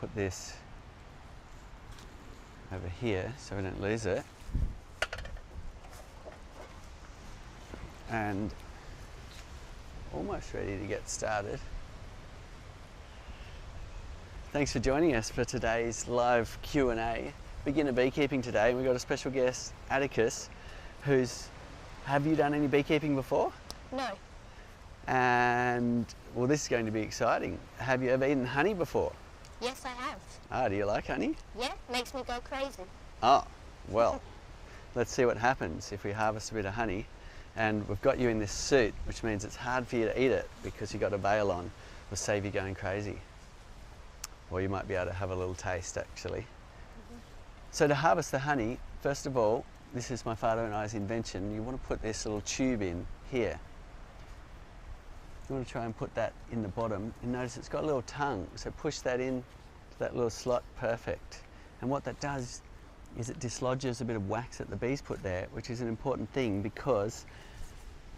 put this over here so we don't lose it. And almost ready to get started. Thanks for joining us for today's live Q&A. Beginner beekeeping today. We've got a special guest, Atticus, have you done any beekeeping before? No. And well, this is going to be exciting. Have you ever eaten honey before? Yes, I have. Ah, do you like honey? Yeah, makes me go crazy. Oh, well, let's see what happens if we harvest a bit of honey. And we've got you in this suit, which means it's hard for you to eat it because you've got a veil on. We'll save you going crazy. Or you might be able to have a little taste, actually. So to harvest the honey, first of all, this is my father and I's invention. You want to put this little tube in here. You want to try and put that in the bottom. And notice it's got a little tongue, so push that in to that little slot, perfect. And what that does is it dislodges a bit of wax that the bees put there, which is an important thing because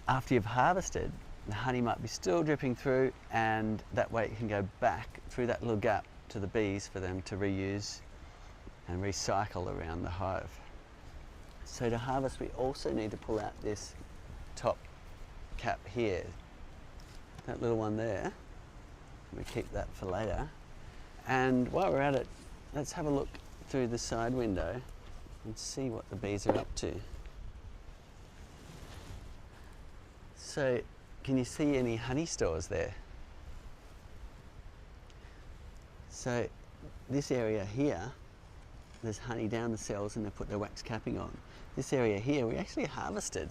after you've harvested, the honey might be still dripping through, and that way it can go back through that little gap to the bees for them to reuse and recycle around the hive. So to harvest, we also need to pull out this top cap here, that little one there. We keep that for later. And while we're at it, let's have a look through the side window and see what the bees are up to. So, can you see any honey stores there? So, this area here, there's honey down the cells and they put their wax capping on. This area here, we actually harvested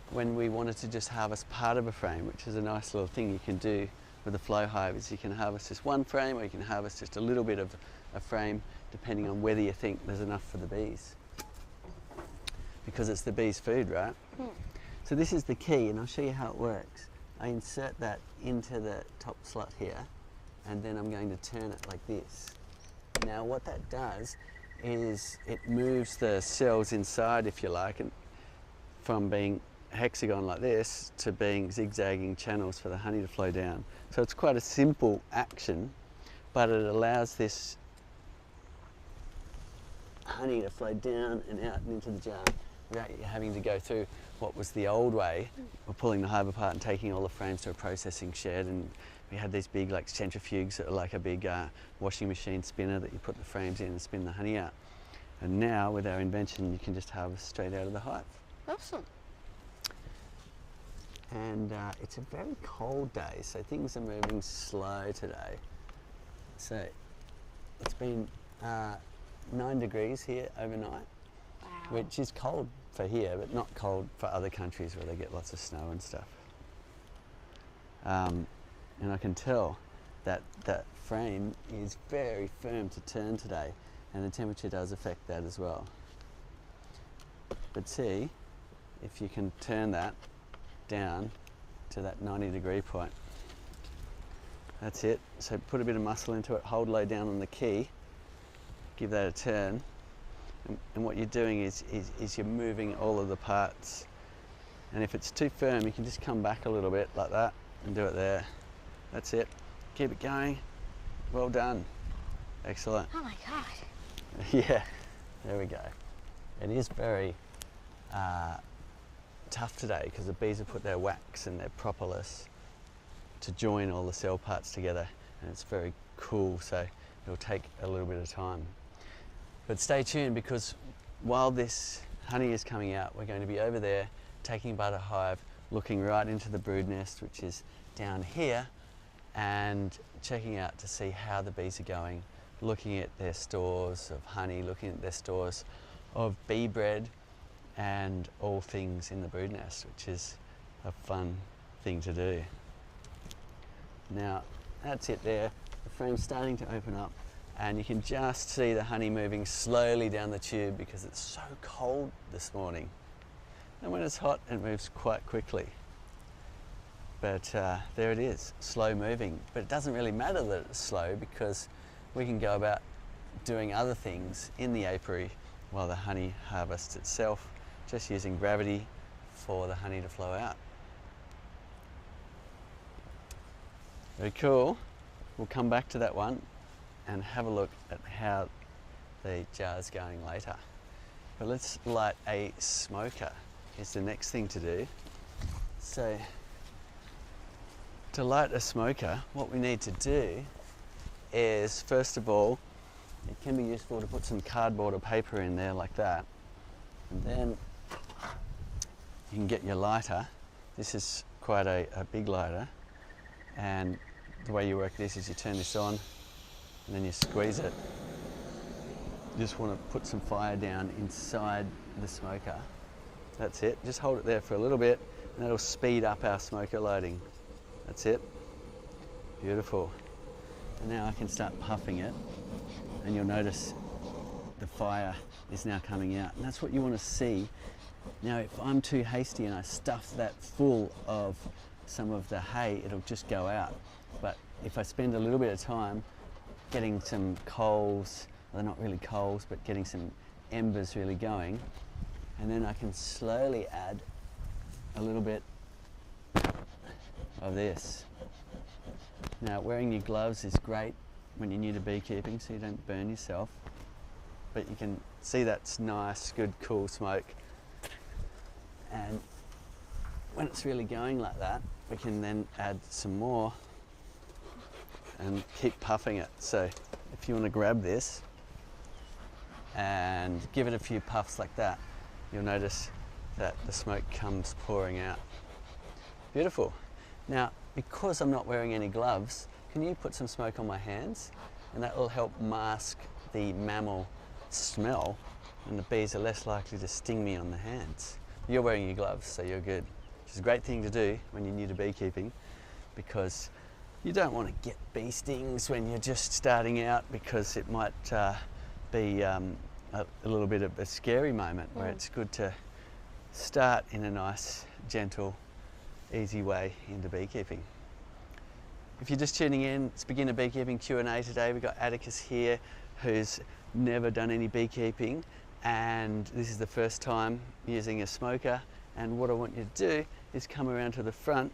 when we wanted to just harvest part of a frame, which is a nice little thing you can do with a flow hive, is you can harvest just one frame or you can harvest just a little bit of a frame, depending on whether you think there's enough for the bees. Because it's the bees' food, right? So this is the key, and I'll show you how it works. I insert that into the top slot here, and then I'm going to turn it like this. Now what that does is it moves the cells inside, if you like, and from being hexagon like this to being zigzagging channels for the honey to flow down. So it's quite a simple action, but it allows this honey to flow down and out and into the jar without you having to go through what was the old way of pulling the hive apart and taking all the frames to a processing shed. And we had these big like centrifuges that were like a big washing machine spinner that you put the frames in and spin the honey out. And now with our invention, you can just harvest straight out of the hive. Awesome. And it's a very cold day, so things are moving slow today. So it's been 9 degrees here overnight, Wow. which is cold for here, but not cold for other countries where they get lots of snow and stuff. And I can tell that that frame is very firm to turn today, and the temperature does affect that as well. But see, if you can turn that down to that 90-degree point. That's it. So put a bit of muscle into it, hold low down on the key, give that a turn, and what you're doing is you're moving all of the parts. And if it's too firm, you can just come back a little bit like that and do it there. That's it. Keep it going. Well done. Excellent. Oh my God. Yeah, there we go. It is very tough today because the bees have put their wax and their propolis to join all the cell parts together, and it's very cool, so it'll take a little bit of time. But stay tuned, because while this honey is coming out, we're going to be over there taking apart a hive, looking right into the brood nest, which is down here, and checking out to see how the bees are going, looking at their stores of honey, looking at their stores of bee bread, and all things in the brood nest, which is a fun thing to do. Now that's it there, the frame's starting to open up, and you can just see the honey moving slowly down the tube because it's so cold this morning. And when it's hot, it moves quite quickly. But there it is, slow moving. But it doesn't really matter that it's slow, because we can go about doing other things in the apiary while the honey harvests itself, just using gravity for the honey to flow out. Very cool. We'll come back to that one and have a look at how the jar's going later. But let's light a smoker is the next thing to do. So to light a smoker, what we need to do is, first of all, it can be useful to put some cardboard or paper in there like that. And then you can get your lighter. This is quite a big lighter. And the way you work this is you turn this on and then you squeeze it. You just want to put some fire down inside the smoker. That's it. Just hold it there for a little bit and that'll speed up our smoker lighting. That's it. Beautiful. And now I can start puffing it and you'll notice the fire is now coming out. And that's what you want to see. Now if I'm too hasty and I stuff that full of some of the hay, it'll just go out. But if I spend a little bit of time getting some coals, well, they're not really coals, but getting some embers really going, and then I can slowly add a little bit of this. Now wearing your gloves is great when you're new to beekeeping so you don't burn yourself, but you can see that's nice, good, cool smoke. And when it's really going like that, we can then add some more and keep puffing it. So if you want to grab this and give it a few puffs like that, you'll notice that the smoke comes pouring out. Beautiful. Now, because I'm not wearing any gloves, can you put some smoke on my hands? And that will help mask the mammal smell and the bees are less likely to sting me on the hands. You're wearing your gloves, so you're good. Which is a great thing to do when you're new to beekeeping, because you don't want to get bee stings when you're just starting out, because it might be a little bit of a scary moment where it's good to start in a nice, gentle, easy way into beekeeping. If you're just tuning in, it's Beginner Beekeeping Q&A today. We've got Atticus here who's never done any beekeeping, and this is the first time using a smoker. And what I want you to do is come around to the front,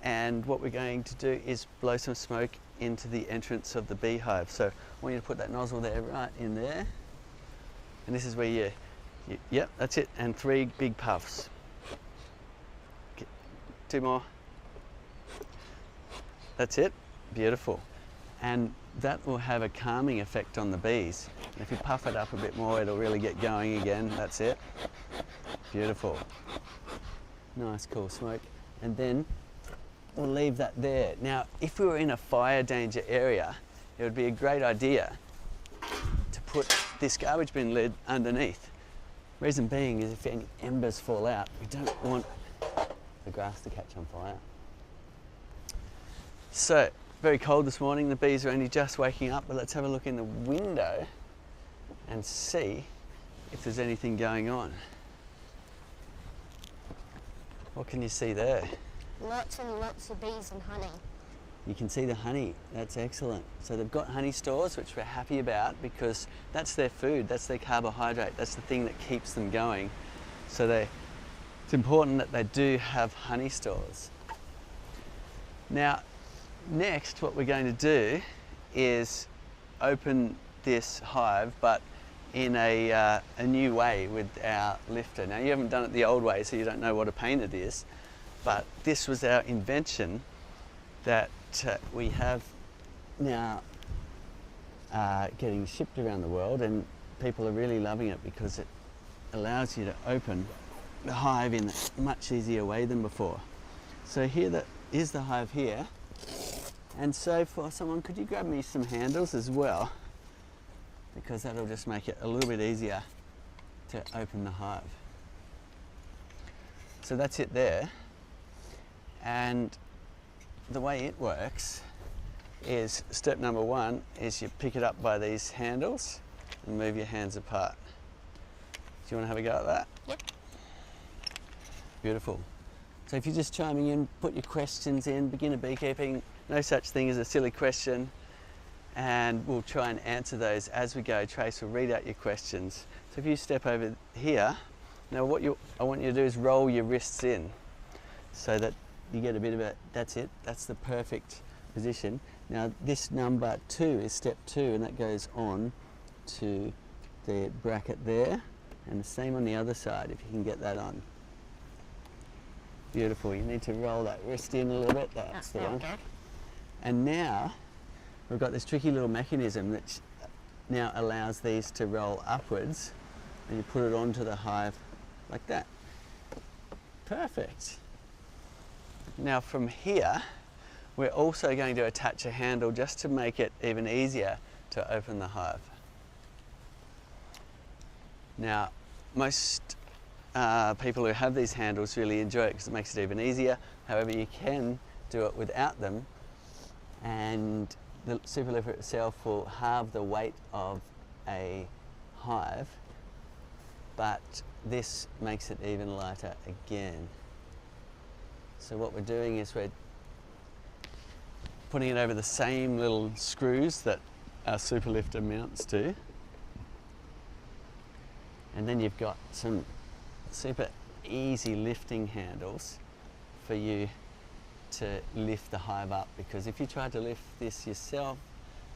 and what we're going to do is blow some smoke into the entrance of the beehive. So I want you to put that nozzle there, right in there. And this is where yep, that's it. And 3 big puffs. Okay, 2 more. That's it. Beautiful. And that will have a calming effect on the bees. And if you puff it up a bit more, it'll really get going again. That's it. Beautiful. Nice, cool smoke. And then we'll leave that there. Now, if we were in a fire danger area, it would be a great idea to put this garbage bin lid underneath. Reason being is if any embers fall out, we don't want the grass to catch on fire. So, very cold this morning. The bees are only just waking up, but let's have a look in the window and see if there's anything going on. What can you see there? Lots and lots of bees and honey. You can see the honey. That's excellent. So they've got honey stores, which we're happy about, because that's their food, that's their carbohydrate, that's the thing that keeps them going. So it's important that they do have honey stores. Now, next what we're going to do is open this hive, but in a new way with our lifter. Now, you haven't done it the old way, so you don't know what a pain it is, but this was our invention that we have now getting shipped around the world, and people are really loving it because it allows you to open the hive in a much easier way than before. So here is the hive here, and so for someone, could you grab me some handles as well, because that'll just make it a little bit easier to open the hive. So that's it there, and the way it works is step number 1 is you pick it up by these handles and move your hands apart. Do you want to have a go at that? Yep. Beautiful. So if you're just chiming in, put your questions in. Beginner beekeeping, no such thing as a silly question, and we'll try and answer those as we go. Trace will read out your questions. So if you step over here, now what I want you to do is roll your wrists in so that you get a bit of a, that's it, that's the perfect position. Now this number 2 is step 2, and that goes on to the bracket there, and the same on the other side if you can get that on. Beautiful. You need to roll that wrist in a little bit. That's the one. And now we've got this tricky little mechanism that now allows these to roll upwards, and you put it onto the hive like that. Perfect. Now from here we're also going to attach a handle just to make it even easier to open the hive. Now most people who have these handles really enjoy it because it makes it even easier. However, you can do it without them, and the super lifter itself will halve the weight of a hive, but this makes it even lighter again. So what we're doing is we're putting it over the same little screws that our super lifter mounts to, and then you've got some super easy lifting handles for you to lift the hive up, because if you tried to lift this yourself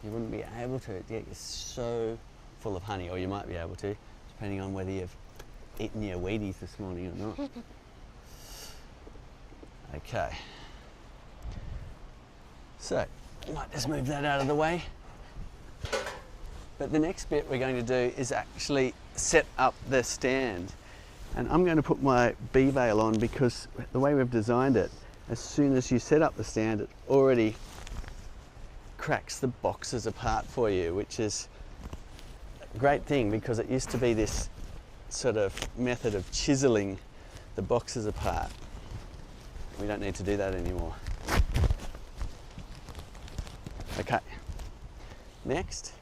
you wouldn't be able to. It gets so full of honey, or you might be able to, depending on whether you've eaten your Wheaties this morning or not. Okay, so I might just move that out of the way. But the next bit we're going to do is actually set up the stand. And I'm going to put my bee veil on because the way we've designed it, as soon as you set up the stand, it already cracks the boxes apart for you, which is a great thing because it used to be this sort of method of chiseling the boxes apart. We don't need to do that anymore. Okay, next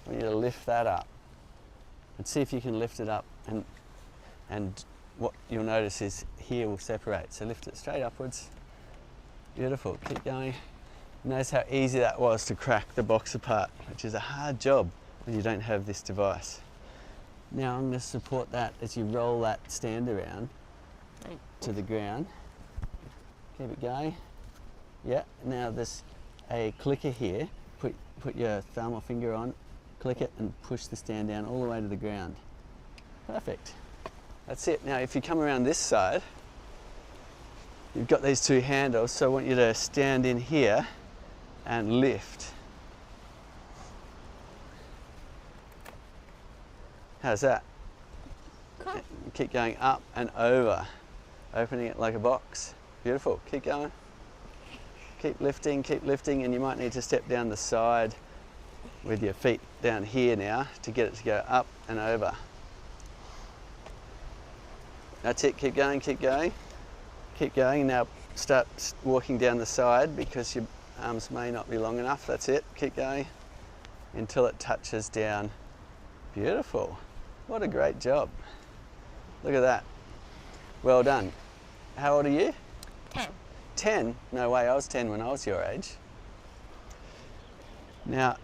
we need to lift that up and see if you can lift it up, and what you'll notice is here will separate. So lift it straight upwards. Beautiful, keep going. Notice how easy that was to crack the box apart, which is a hard job when you don't have this device. Now I'm going to support that as you roll that stand around to the ground. Keep it going. Yeah, now there's a clicker here. Put your thumb or finger on, click it and push the stand down all the way to the ground. Perfect. That's it. Now if you come around this side, you've got these two handles, so I want you to stand in here and lift. How's that? Cool. Keep going up and over, opening it like a box. Beautiful. Keep going. Keep lifting, and you might need to step down the side with your feet down here now to get it to go up and over. That's it. Keep going, keep going. Keep going. Now start walking down the side because your arms may not be long enough. That's it. Keep going until it touches down. Beautiful. What a great job. Look at that. Well done. How old are you? 10. 10? No way, I was 10 when I was your age. Now,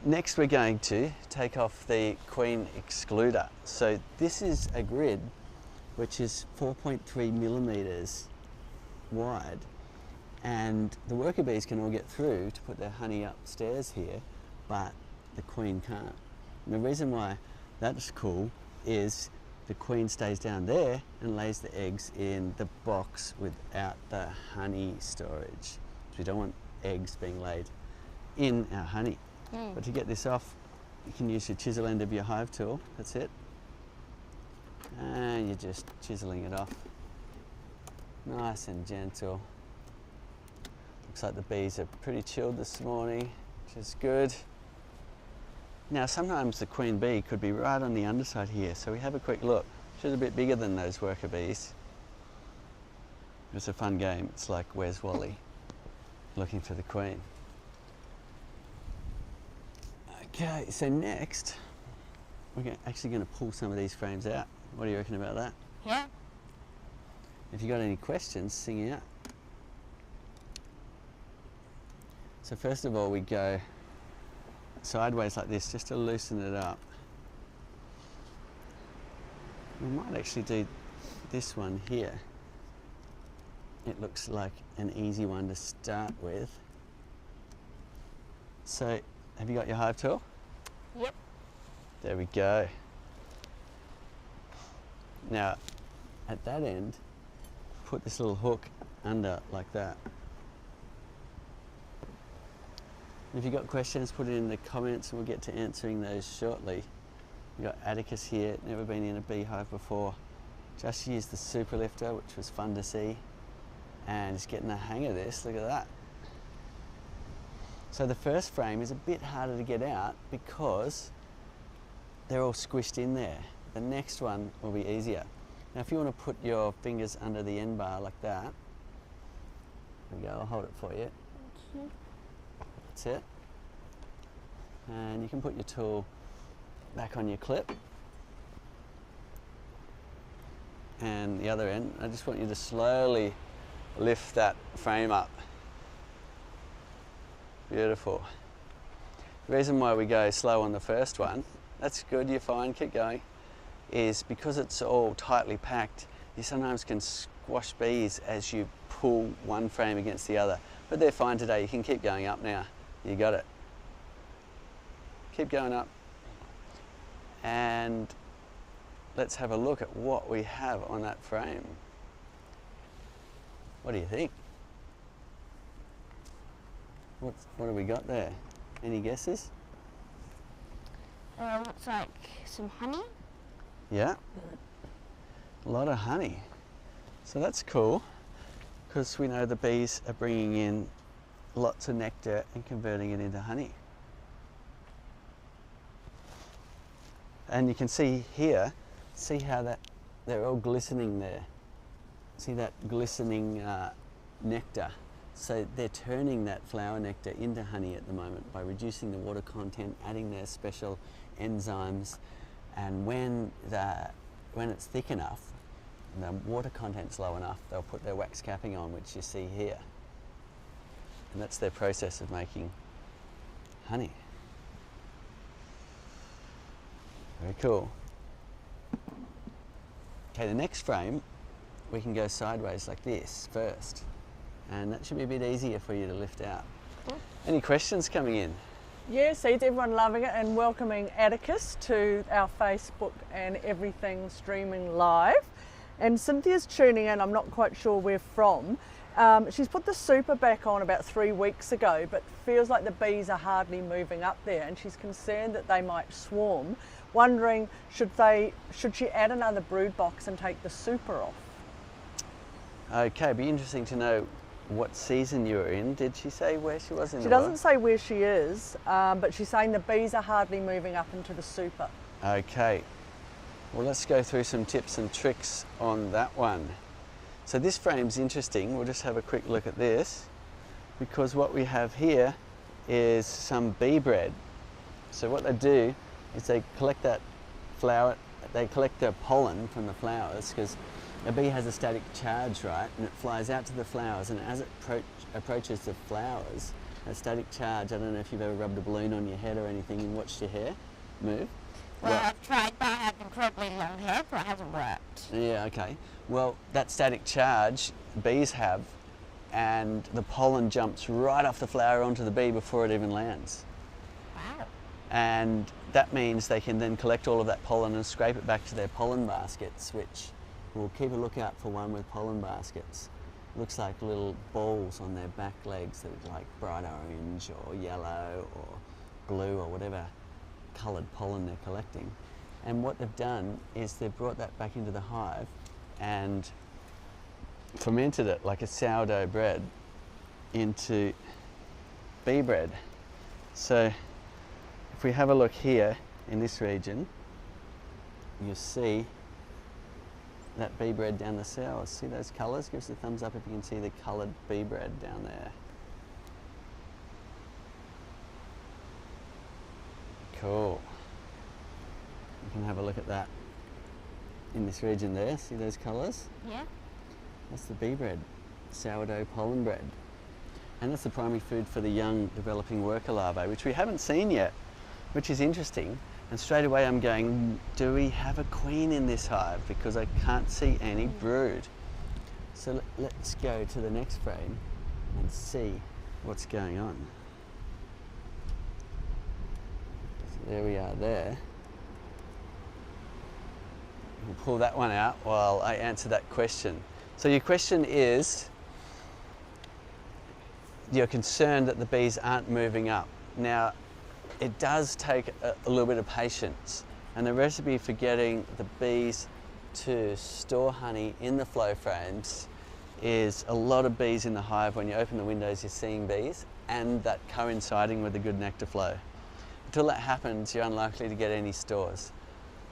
next we're going to take off the queen excluder. So this is a grid which is 4.3 millimeters wide, and the worker bees can all get through to put their honey upstairs here, but the queen can't. And the reason why that's cool is the queen stays down there and lays the eggs in the box without the honey storage. So we don't want eggs being laid in our honey. But to get this off, you can use your chisel end of your hive tool. That's it. And you're just chiseling it off. Nice and gentle. Looks like the bees are pretty chilled this morning, which is good. Now sometimes the queen bee could be right on the underside here, so we have a quick look. She's a bit bigger than those worker bees. It's a fun game. It's like Where's Wally? Looking for the queen. Okay, so next we're actually going to pull some of these frames out. What do you reckon about that? Yeah. If you got any questions, sing out. So first of all, we go sideways like this just to loosen it up. We might actually do this one here. It looks like an easy one to start with. So, have you got your hive tool? Yep. There we go. Now, at that end, put this little hook under like that. If you've got questions, put it in the comments and we'll get to answering those shortly. We've got Atticus here, never been in a beehive before. Just used the super lifter, which was fun to see. And he's getting the hang of this, look at that. So the first frame is a bit harder to get out because they're all squished in there. The next one will be easier. Now if you want to put your fingers under the end bar like that, there we go, I'll hold it for you. Thank you. That's it. And you can put your tool back on your clip. And the other end, I just want you to slowly lift that frame up. Beautiful. The reason why we go slow on the first one, that's good, you're fine, keep going, is because it's all tightly packed, you sometimes can squash bees as you pull one frame against the other. But they're fine today, you can keep going up now. You got it. Keep going up. And let's have a look at what we have on that frame. What do you think? What have we got there? Any guesses? Looks like some honey. Yeah. A lot of honey. So that's cool because we know the bees are bringing in lots of nectar and converting it into honey. And you can see here, see how that they're all glistening there. See that glistening nectar. So they're turning that flower nectar into honey at the moment by reducing the water content, adding their special enzymes, and when it's thick enough, and the water content's low enough, they'll put their wax capping on, which you see here. And that's their process of making honey. Very cool. Okay, the next frame, we can go sideways like this first. And that should be a bit easier for you to lift out. Cool. Any questions coming in? Yeah, seeds, everyone loving it and welcoming Atticus to our Facebook and everything streaming live. And Cynthia's tuning in, I'm not quite sure where from. She's put the super back on about 3 weeks ago, but feels like the bees are hardly moving up there and she's concerned that they might swarm, wondering should she add another brood box and take the super off? Okay, it'd be interesting to know what season you were in. Did she say where she was in She the doesn't say where she is, but she's saying the bees are hardly moving up into the super. Okay, well let's go through some tips and tricks on that one. So this frame's interesting. We'll just have a quick look at this because what we have here is some bee bread. So what they do is they collect that flower, they collect the pollen from the flowers because a bee has a static charge, right? And it flies out to the flowers, and as it approaches the flowers, that static charge, I don't know if you've ever rubbed a balloon on your head or anything and watched your hair move. Well, I've tried, but I have incredibly long hair, but it hasn't worked. Yeah, okay. Well, that static charge bees have, and the pollen jumps right off the flower onto the bee before it even lands. Wow. And that means they can then collect all of that pollen and scrape it back to their pollen baskets, which we'll keep a lookout for one with pollen baskets. Looks like little balls on their back legs that are like bright orange or yellow or blue or whatever coloured pollen they're collecting. And what they've done is they've brought that back into the hive and fermented it like a sourdough bread into bee bread. So if we have a look here in this region, you'll see that bee bread down the cells. See those colours? Give us a thumbs up if you can see the coloured bee bread down there. Cool. You can have a look at that in this region there. See those colours? Yeah. That's the bee bread, sourdough pollen bread. And that's the primary food for the young developing worker larvae, which we haven't seen yet, which is interesting. And straight away I'm going, do we have a queen in this hive? Because I can't see any brood. So let's go to the next frame and see what's going on. There we are there. We'll pull that one out while I answer that question. So your question is, you're concerned that the bees aren't moving up. Now, it does take a little bit of patience, and the recipe for getting the bees to store honey in the flow frames is a lot of bees in the hive. When you open the windows, you're seeing bees, and that coinciding with a good nectar flow. Until that happens, you're unlikely to get any stores.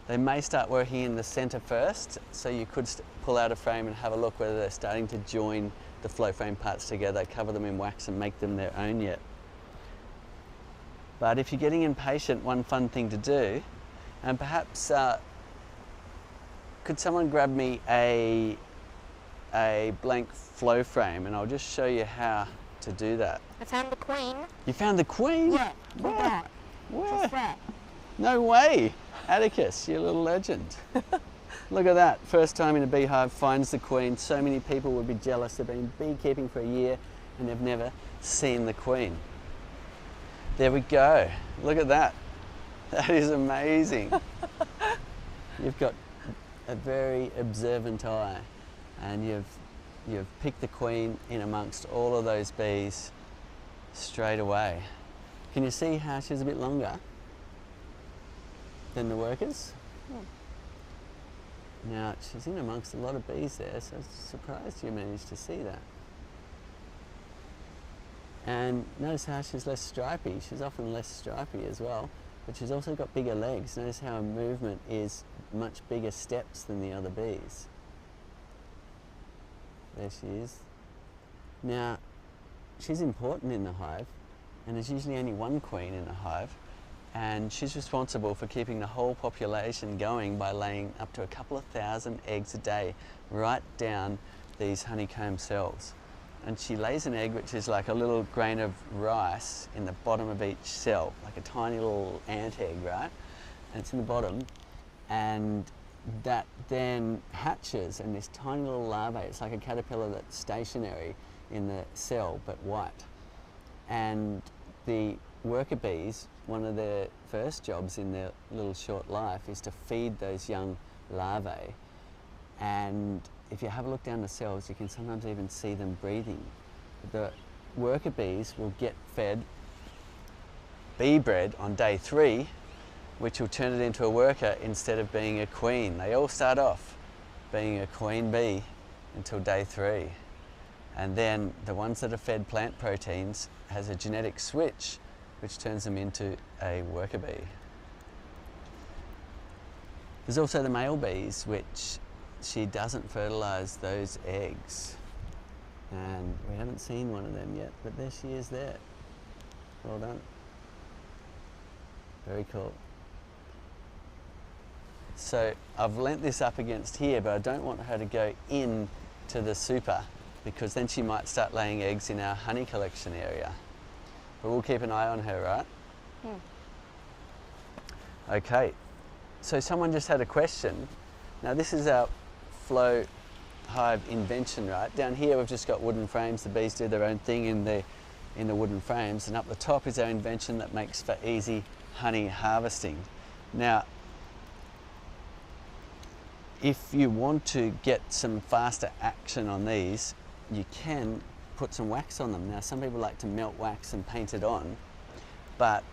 They may start working in the center first, so you could pull out a frame and have a look whether they're starting to join the flow frame parts together, cover them in wax and make them their own yet. But if you're getting impatient, one fun thing to do, and perhaps could someone grab me a blank flow frame, and I'll just show you how to do that. I found the queen. You found the queen? Yeah, Where? that. Where? Just that. No way! Atticus, you little legend. Look at that, first time in a beehive, finds the queen. So many people would be jealous. They've been beekeeping for a year and they've never seen the queen. There we go, look at that. That is amazing. You've got a very observant eye, and you've picked the queen in amongst all of those bees straight away. Can you see how she's a bit longer than the workers? Now, she's in amongst a lot of bees there, so I'm surprised you managed to see that. And notice how she's less stripy. She's often less stripy as well, but she's also got bigger legs. Notice how her movement is much bigger steps than the other bees. There she is. Now, she's important in the hive, and there's usually only one queen in a hive, and she's responsible for keeping the whole population going by laying up to a couple of thousand eggs a day right down these honeycomb cells. And she lays an egg which is like a little grain of rice in the bottom of each cell, like a tiny little ant egg, right? And it's in the bottom, and that then hatches, and this tiny little larvae, it's like a caterpillar that's stationary in the cell but white. And the worker bees, one of their first jobs in their little short life is to feed those young larvae. And if you have a look down the cells, you can sometimes even see them breathing. The worker bees will get fed bee bread on day 3, which will turn it into a worker instead of being a queen. They all start off being a queen bee until day 3. And then the ones that are fed plant proteins has a genetic switch which turns them into a worker bee. There's also the male bees, which she doesn't fertilise those eggs. And we haven't seen one of them yet, but there she is there. Well done. Very cool. So I've lent this up against here, but I don't want her to go in to the super, because then she might start laying eggs in our honey collection area. But we'll keep an eye on her, right? Okay, so someone just had a question. Now this is our flow hive invention, right? Down here we've just got wooden frames. The bees do their own thing in the wooden frames, and up the top is our invention that makes for easy honey harvesting. Now, if you want to get some faster action on these, you can put some wax on them. Now, some people like to melt wax and paint it on, but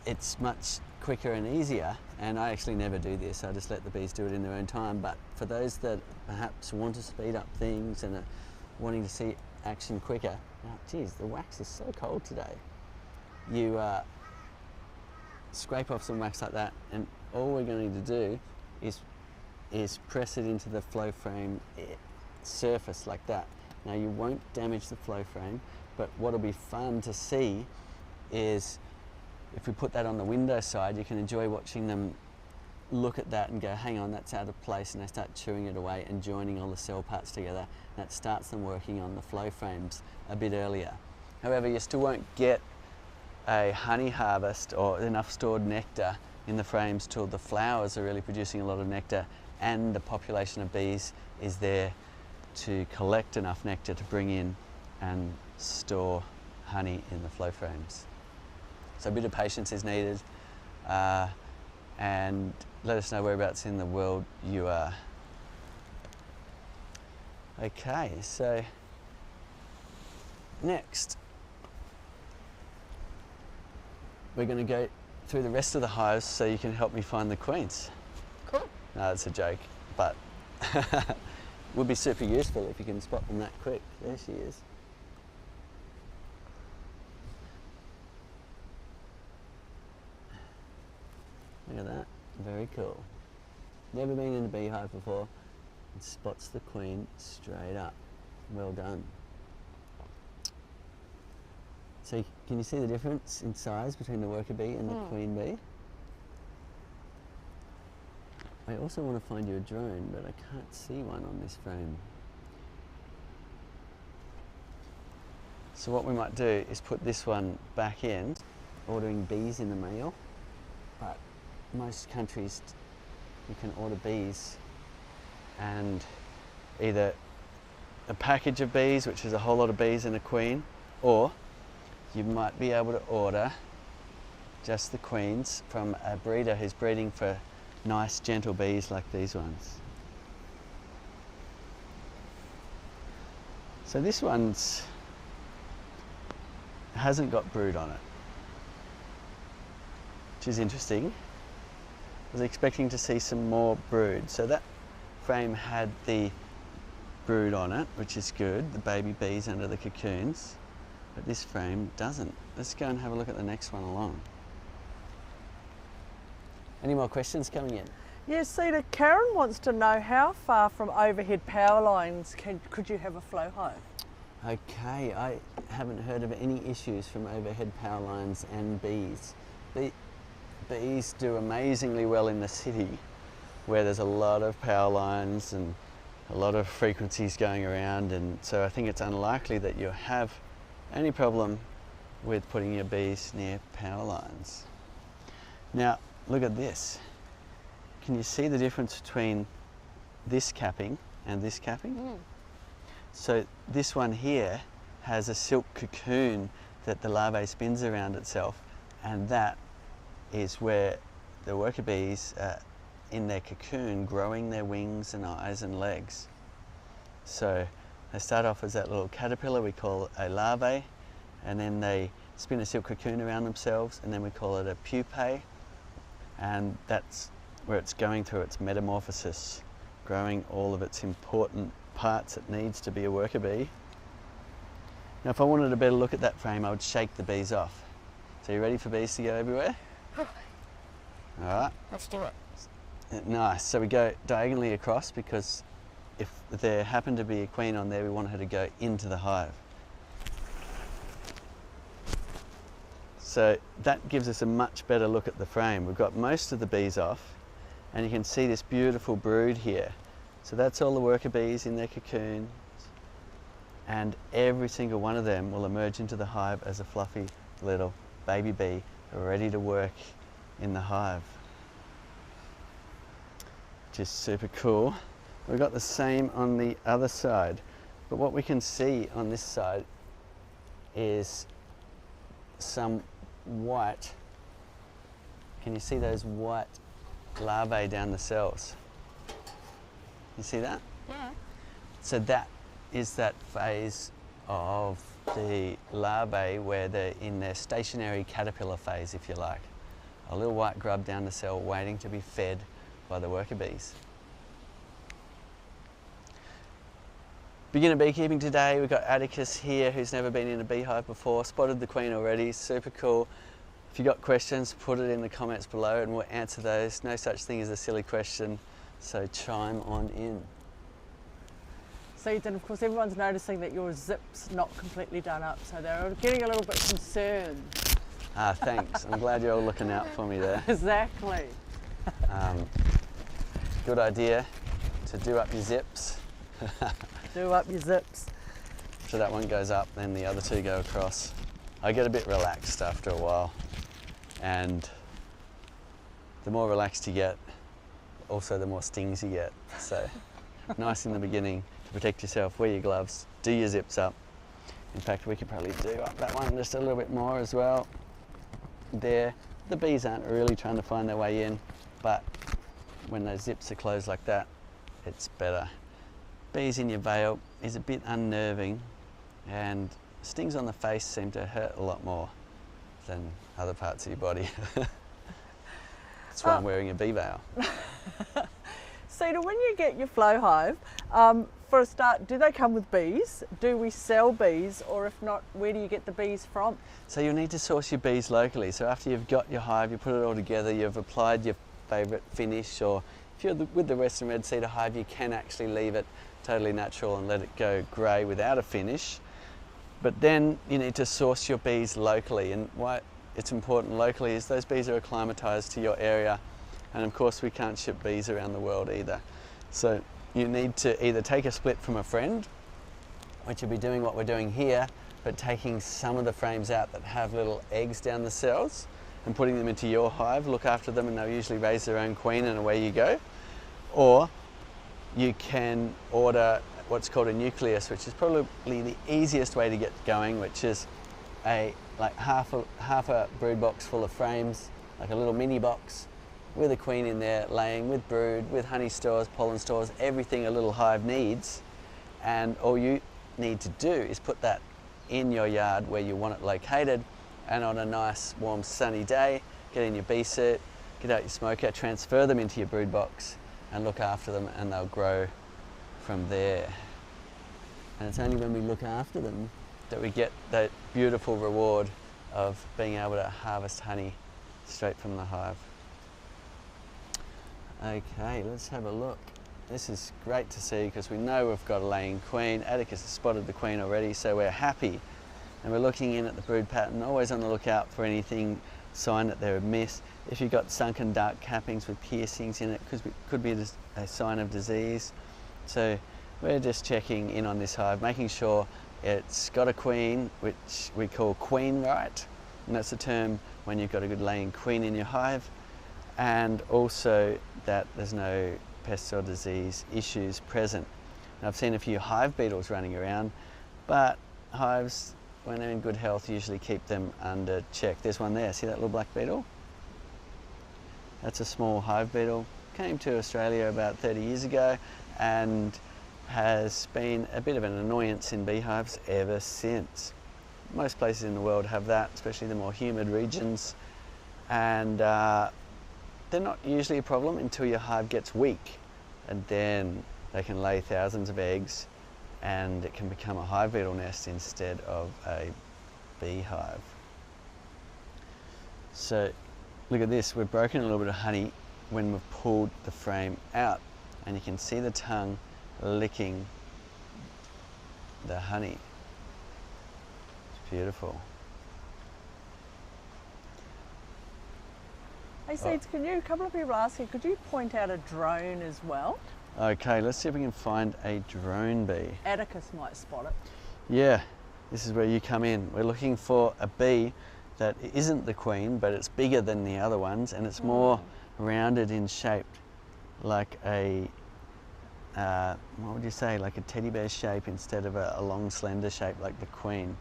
it's much quicker and easier, and I actually never do this. I just let the bees do it in their own time. But for those that perhaps want to speed up things and are wanting to see action quicker, now, geez, the wax is so cold today. You scrape off some wax like that, and all we're going to do is press it into the flow frame surface like that. Now, you won't damage the flow frame, but what'll be fun to see is if we put that on the window side, you can enjoy watching them look at that and go, hang on, that's out of place, and they start chewing it away and joining all the cell parts together. That starts them working on the flow frames a bit earlier. However, you still won't get a honey harvest or enough stored nectar in the frames till the flowers are really producing a lot of nectar and the population of bees is there to collect enough nectar to bring in and store honey in the flow frames. So a bit of patience is needed. and let us know whereabouts in the world you are. Okay, so next we're going to go through the rest of the hives so you can help me find the queens. Cool. No, that's a joke, but would be super useful if you can spot them that quick. There she is. Look at that, very cool. Never been in a beehive before. It spots the queen straight up. Well done. So can you see the difference in size between the worker bee and the queen bee? I also want to find you a drone, but I can't see one on this frame. So what we might do is put this one back in, ordering bees in the mail, but most countries you can order bees and either a package of bees, which is a whole lot of bees and a queen, or you might be able to order just the queens from a breeder who's breeding for nice gentle bees like these ones. So this one's hasn't got brood on it, which is interesting. I was expecting to see some more brood. So that frame had the brood on it, which is good, the baby bees under the cocoons, but this frame doesn't. Let's go and have a look at the next one along. Any more questions coming in? Yes, Cedar, Karen wants to know how far from overhead power lines could you have a flow hive? Okay, I haven't heard of any issues from overhead power lines and bees. Bees do amazingly well in the city where there's a lot of power lines and a lot of frequencies going around, and so I think it's unlikely that you have any problem with putting your bees near power lines. Now, look at this. Can you see the difference between this capping and this capping? So this one here has a silk cocoon that the larvae spins around itself, and that is where the worker bees are in their cocoon growing their wings and eyes and legs. So they start off as that little caterpillar we call a larvae, and then they spin a silk cocoon around themselves, and then we call it a pupae, and that's where it's going through its metamorphosis, growing all of its important parts it needs to be a worker bee. Now if I wanted a better look at that frame, I would shake the bees off. So you ready for bees to go everywhere? Alright. Let's do it. Nice. So we go diagonally across because if there happened to be a queen on there, we want her to go into the hive. So that gives us a much better look at the frame. We've got most of the bees off, and you can see this beautiful brood here. So that's all the worker bees in their cocoons, and every single one of them will emerge into the hive as a fluffy little baby bee ready to work in the hive, which is super cool. We've got the same on the other side, but what we can see on this side is some white. Can you see those white larvae down the cells? You see that? Yeah. So that is that phase of the larvae where they're in their stationary caterpillar phase, if you like. A little white grub down the cell waiting to be fed by the worker bees. Beginner beekeeping today. We've got Atticus here who's never been in a beehive before, spotted the queen already, super cool. If you've got questions, put it in the comments below and we'll answer those. No such thing as a silly question, so chime on in. Seeds, and of course everyone's noticing that your zip's not completely done up, so they're getting a little bit concerned. Ah, thanks. I'm glad you're all looking out for me there. Exactly. Good idea to do up your zips. Do up your zips. So that one goes up, then the other two go across. I get a bit relaxed after a while, and the more relaxed you get, also the more stings you get. So nice in the beginning to protect yourself, wear your gloves, do your zips up. In fact, we could probably do up that one just a little bit more as well. There, the bees aren't really trying to find their way in, but when those zips are closed like that, it's better. Bees in your veil is a bit unnerving, and stings on the face seem to hurt a lot more than other parts of your body. That's why I'm wearing a bee veil. Cedar, when you get your flow hive, for a start, do they come with bees? Do we sell bees, or if not, where do you get the bees from? So you'll need to source your bees locally. So after you've got your hive, you put it all together, you've applied your favourite finish, or if you're with the Western Red Cedar hive, you can actually leave it totally natural and let it go grey without a finish. But then you need to source your bees locally, and why it's important locally is those bees are acclimatised to your area, and of course we can't ship bees around the world either. So you need to either take a split from a friend, which you'll be doing what we're doing here, but taking some of the frames out that have little eggs down the cells and putting them into your hive. Look after them and they'll usually raise their own queen, and away you go. Or you can order what's called a nucleus, which is probably the easiest way to get going, which is like half a brood box full of frames, like a little mini box with a queen in there laying, with brood, with honey stores, pollen stores, everything a little hive needs. And all you need to do is put that in your yard where you want it located, and on a nice warm sunny day, get in your bee suit, get out your smoker, transfer them into your brood box and look after them, and they'll grow from there. And it's only when we look after them that we get that beautiful reward of being able to harvest honey straight from the hive. Okay, let's have a look. This is great to see because we know we've got a laying queen. Atticus has spotted the queen already, so we're happy. And we're looking in at the brood pattern, always on the lookout for anything, sign that they're amiss. If you've got sunken dark cappings with piercings in it, could be a sign of disease. So we're just checking in on this hive, making sure it's got a queen, which we call queen right, and that's a term when you've got a good laying queen in your hive, and also that there's no pests or disease issues present. And I've seen a few hive beetles running around, but hives, when they're in good health, usually keep them under check. There's one there, see that little black beetle? That's a small hive beetle. Came to Australia about 30 years ago and has been a bit of an annoyance in beehives ever since. Most places in the world have that, especially the more humid regions, and they're not usually a problem until your hive gets weak, and then they can lay thousands of eggs and it can become a hive beetle nest instead of a beehive. So look at this, we've broken a little bit of honey when we've pulled the frame out, and you can see the tongue licking the honey. It's beautiful. Hey Seeds, a couple of people are asking, could you point out a drone as well? Okay, let's see if we can find a drone bee. Atticus might spot it. Yeah, this is where you come in. We're looking for a bee that isn't the queen, but it's bigger than the other ones, and it's more rounded in shape, like a, what would you say, like a teddy bear shape instead of a long slender shape like the queen.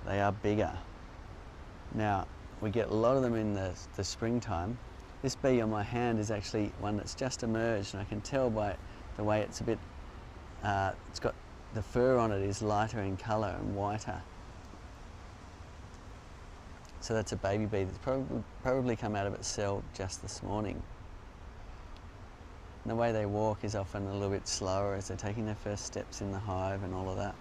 They are bigger. Now, we get a lot of them in the springtime. This bee on my hand is actually one that's just emerged, and I can tell by the way it's a bit, it's got, the fur on it is lighter in colour and whiter. So that's a baby bee that's probably come out of its cell just this morning. And the way they walk is often a little bit slower as they're taking their first steps in the hive and all of that.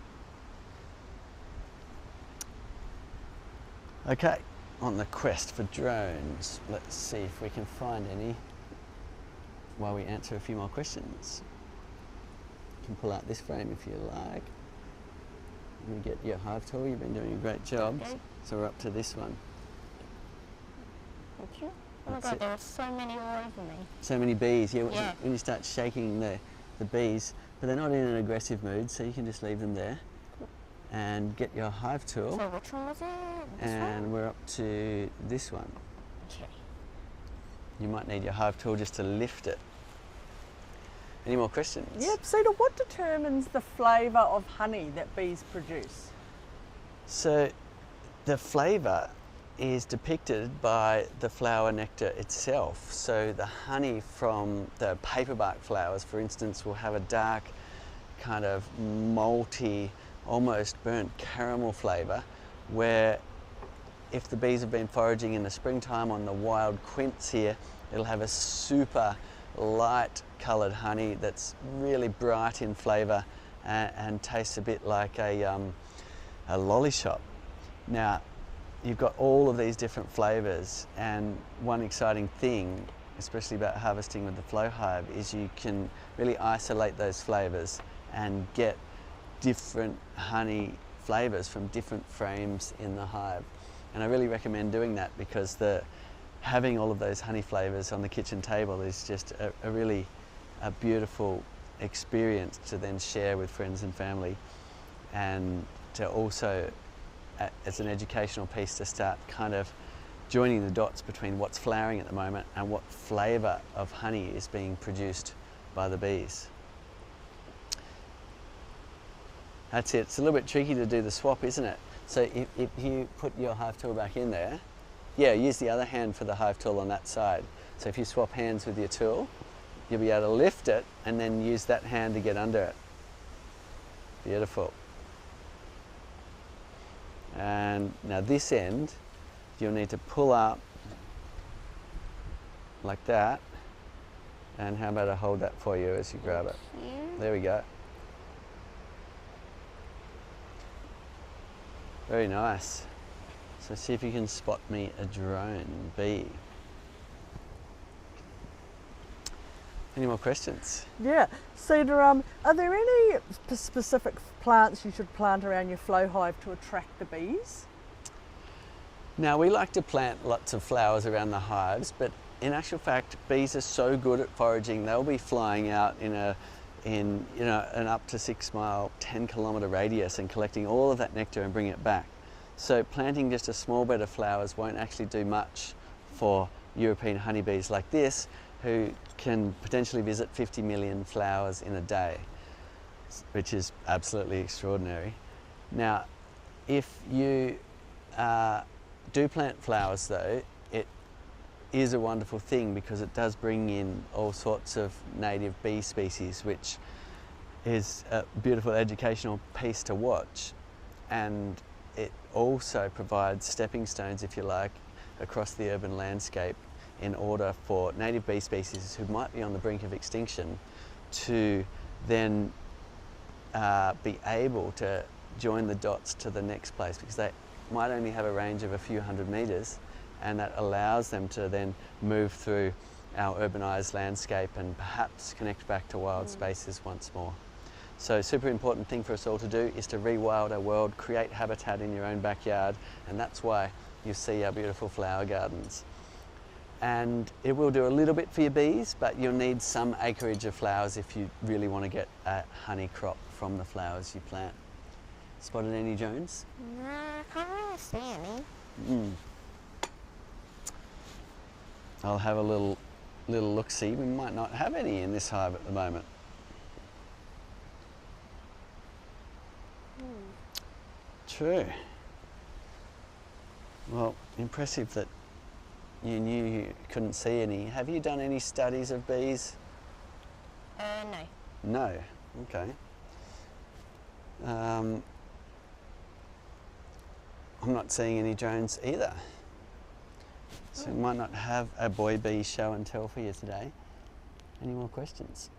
Okay, on the quest for drones. Let's see if we can find any while we answer a few more questions. You can pull out this frame if you like. Let me get your hive tool, you've been doing a great job. Okay. So we're up to this one. Thank you. Oh my That's god, it. there are so many all over me. So many bees, yeah, Yeah. when you start shaking the bees, but they're not in an aggressive mood, so you can just leave them there and get your hive tool. So which one was it? This And one? we're up to this one. Okay. You might need your hive tool just to lift it. Any more questions? Yep, Cedar, what determines the flavour of honey that bees produce? So the flavour is depicted by the flower nectar itself. So the honey from the paperbark flowers, for instance, will have a dark kind of malty, almost burnt caramel flavour, where if the bees have been foraging in the springtime on the wild quince here, it'll have a super light coloured honey that's really bright in flavour and tastes a bit like a lollipop. Now, you've got all of these different flavours, and one exciting thing, especially about harvesting with the flow hive, is you can really isolate those flavours and get different honey flavours from different frames in the hive. And I really recommend doing that because having all of those honey flavours on the kitchen table is just a really beautiful experience to then share with friends and family, and to also as an educational piece to start kind of joining the dots between what's flowering at the moment and what flavour of honey is being produced by the bees. That's it. It's a little bit tricky to do the swap, isn't it? So if you put your hive tool back in there, yeah, use the other hand for the hive tool on that side. So if you swap hands with your tool, you'll be able to lift it and then use that hand to get under it. Beautiful. And now this end, you'll need to pull up like that. And how about I hold that for you as you grab it? There we go. Very nice. So see if you can spot me a drone bee. Any more questions? Yeah, Cedar, are there any specific plants you should plant around your flow hive to attract the bees? Now, we like to plant lots of flowers around the hives, but in actual fact, bees are so good at foraging, they'll be flying out in an up to 6 mile, 10 kilometre radius and collecting all of that nectar and bringing it back. So planting just a small bed of flowers won't actually do much for European honeybees like this, who can potentially visit 50 million flowers in a day, which is absolutely extraordinary. Now, if you do plant flowers though, it is a wonderful thing because it does bring in all sorts of native bee species, which is a beautiful educational piece to watch. And it also provides stepping stones, if you like, across the urban landscape in order for native bee species who might be on the brink of extinction to then be able to join the dots to the next place, because they might only have a range of a few hundred metres, and that allows them to then move through our urbanised landscape and perhaps connect back to wild spaces once more. So super important thing for us all to do is to rewild our world, create habitat in your own backyard, and that's why you see our beautiful flower gardens. And it will do a little bit for your bees, but you'll need some acreage of flowers if you really want to get a honey crop from the flowers you plant. Spotted any drones? No, I can't really see any. I'll have a little look-see. We might not have any in this hive at the moment. True. Well, impressive that you knew you couldn't see any. Have you done any studies of bees? No. No. Okay. I'm not seeing any drones either. So we might not have a boy bee show and tell for you today. Any more questions?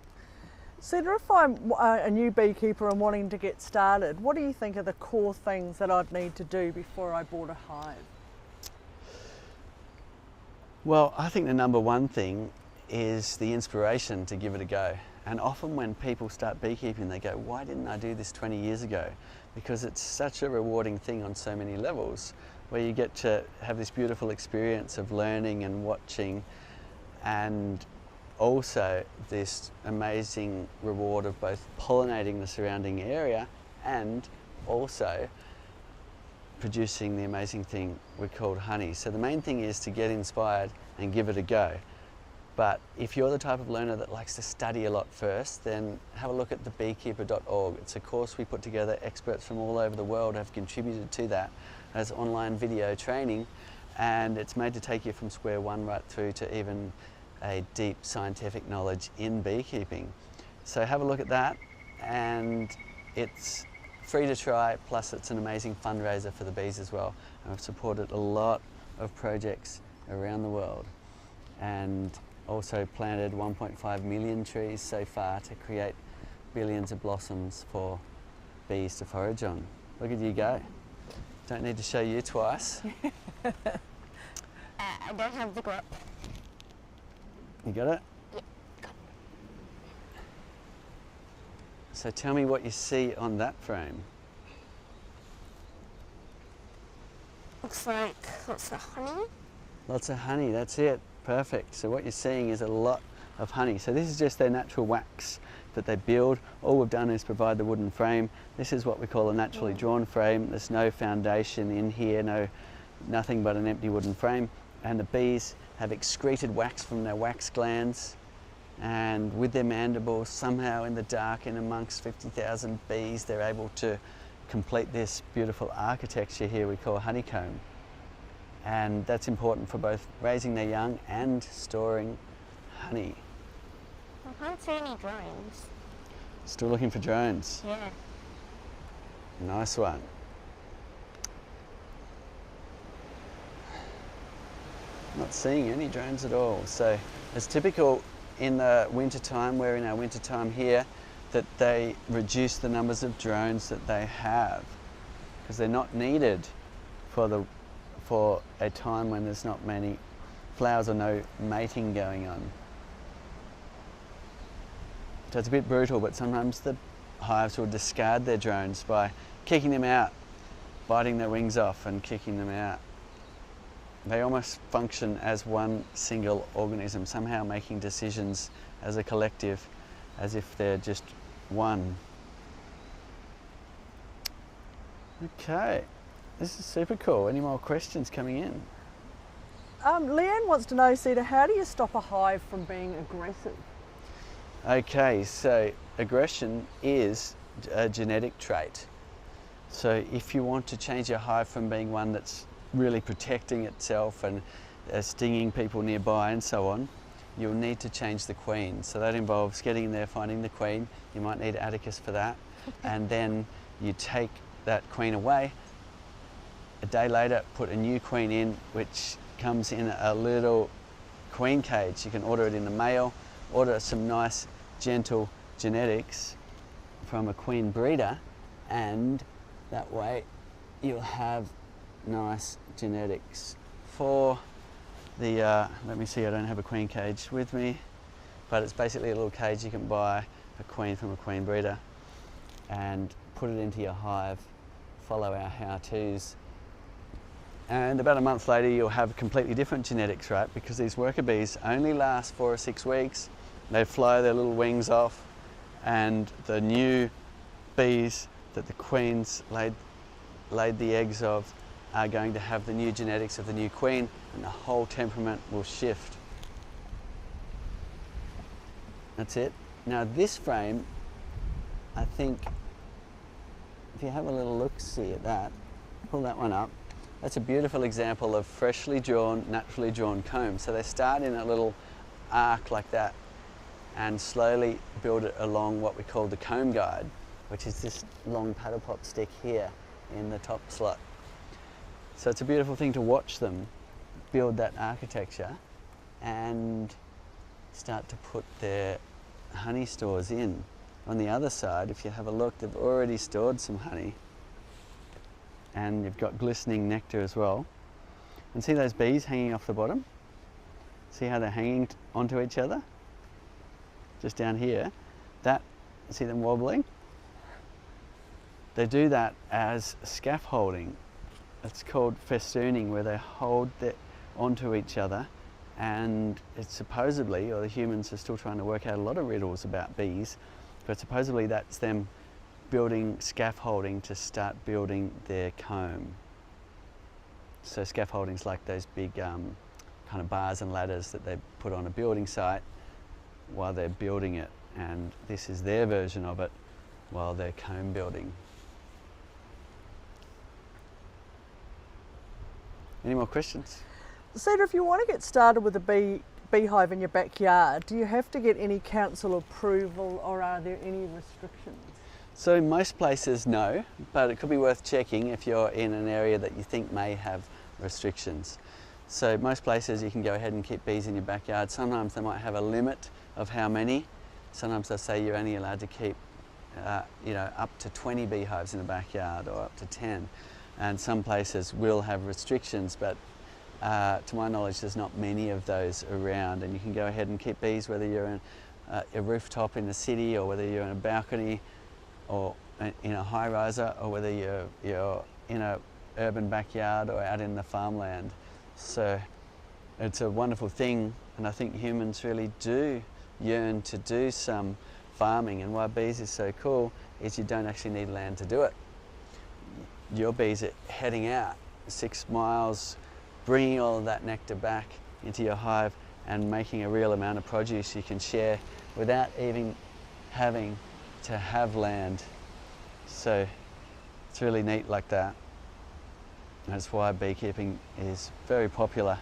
Cedar, if I'm a new beekeeper and wanting to get started, what do you think are the core things that I'd need to do before I bought a hive? Well, I think the number one thing is the inspiration to give it a go. And often when people start beekeeping, they go, why didn't I do this 20 years ago? Because it's such a rewarding thing on so many levels, where you get to have this beautiful experience of learning and watching, and also this amazing reward of both pollinating the surrounding area and also producing the amazing thing we called honey. So the main thing is to get inspired and give it a go. But if you're the type of learner that likes to study a lot first, then have a look at the beekeeper.org. It's a course we put together. Experts from all over the world have contributed to that as online video training, and it's made to take you from square one right through to even a deep scientific knowledge in beekeeping. So have a look at that, and it's free to try, plus it's an amazing fundraiser for the bees as well. And I've supported a lot of projects around the world, and also planted 1.5 million trees so far to create billions of blossoms for bees to forage on. Look at you go. Don't need to show you twice. I don't have the grip. You got it? Yeah. So tell me what you see on that frame. Looks like lots of honey. Lots of honey, that's it. Perfect. So what you're seeing is a lot of honey. So this is just their natural wax that they build. All we've done is provide the wooden frame. This is what we call a naturally drawn frame. There's no foundation in here, nothing but an empty wooden frame. And the bees have excreted wax from their wax glands, and with their mandibles, somehow in the dark, in amongst 50,000 bees, they're able to complete this beautiful architecture here we call honeycomb. And that's important for both raising their young and storing honey. I can't see any drones. Still looking for drones? Yeah. Nice one. Not seeing any drones at all. So it's typical in the winter time, we're in our winter time here, that they reduce the numbers of drones that they have, because they're not needed for a time when there's not many flowers or no mating going on. So it's a bit brutal, but sometimes the hives will discard their drones by kicking them out, biting their wings off and kicking them out. They almost function as one single organism, somehow making decisions as a collective, as if they're just one. Okay, this is super cool. Any more questions coming in? Leanne wants to know, Cedar, how do you stop a hive from being aggressive? Okay, so aggression is a genetic trait. So if you want to change your hive from being one that's really protecting itself and stinging people nearby and so on, you'll need to change the queen. So that involves getting in there, finding the queen. You might need Atticus for that. And then you take that queen away. A day later, put a new queen in, which comes in a little queen cage. You can order it in the mail, order some nice, gentle genetics from a queen breeder, and that way you'll have nice genetics for the, let me see, I don't have a queen cage with me, but it's basically a little cage you can buy a queen from a queen breeder and put it into your hive, follow our how-tos, and about a month later you'll have completely different genetics, right? Because these worker bees only last 4 or 6 weeks. They fly their little wings off, and the new bees that the queens laid the eggs of are going to have the new genetics of the new queen, and the whole temperament will shift. That's it. Now this frame, I think, if you have a little look-see at that, pull that one up, that's a beautiful example of freshly drawn, naturally drawn comb. So they start in a little arc like that and slowly build it along what we call the comb guide, which is this long paddle pop stick here in the top slot. So it's a beautiful thing to watch them build that architecture and start to put their honey stores in. On the other side, if you have a look, they've already stored some honey, and you've got glistening nectar as well. And see those bees hanging off the bottom? See how they're hanging onto each other? Just down here. That, see them wobbling? They do that as scaffolding. It's called festooning, where they hold onto each other, and it's supposedly, or the humans are still trying to work out a lot of riddles about bees, but supposedly that's them building scaffolding to start building their comb. So scaffolding's like those big kind of bars and ladders that they put on a building site while they're building it, and this is their version of it while they're comb building. Any more questions? Cedar, if you want to get started with a beehive in your backyard, do you have to get any council approval, or are there any restrictions? So in most places, no, but it could be worth checking if you're in an area that you think may have restrictions. So most places you can go ahead and keep bees in your backyard. Sometimes they might have a limit of how many. Sometimes they'll say you're only allowed to keep up to 20 beehives in the backyard, or up to 10. And some places will have restrictions, but to my knowledge there's not many of those around, and you can go ahead and keep bees whether you're in a rooftop in the city, or whether you're in a balcony, or in a high riser, or whether you're in a urban backyard or out in the farmland. So it's a wonderful thing, and I think humans really do yearn to do some farming, and why bees is so cool is you don't actually need land to do it. Your bees are heading out 6 miles, bringing all of that nectar back into your hive and making a real amount of produce you can share without even having to have land. So it's really neat like that. That's why beekeeping is very popular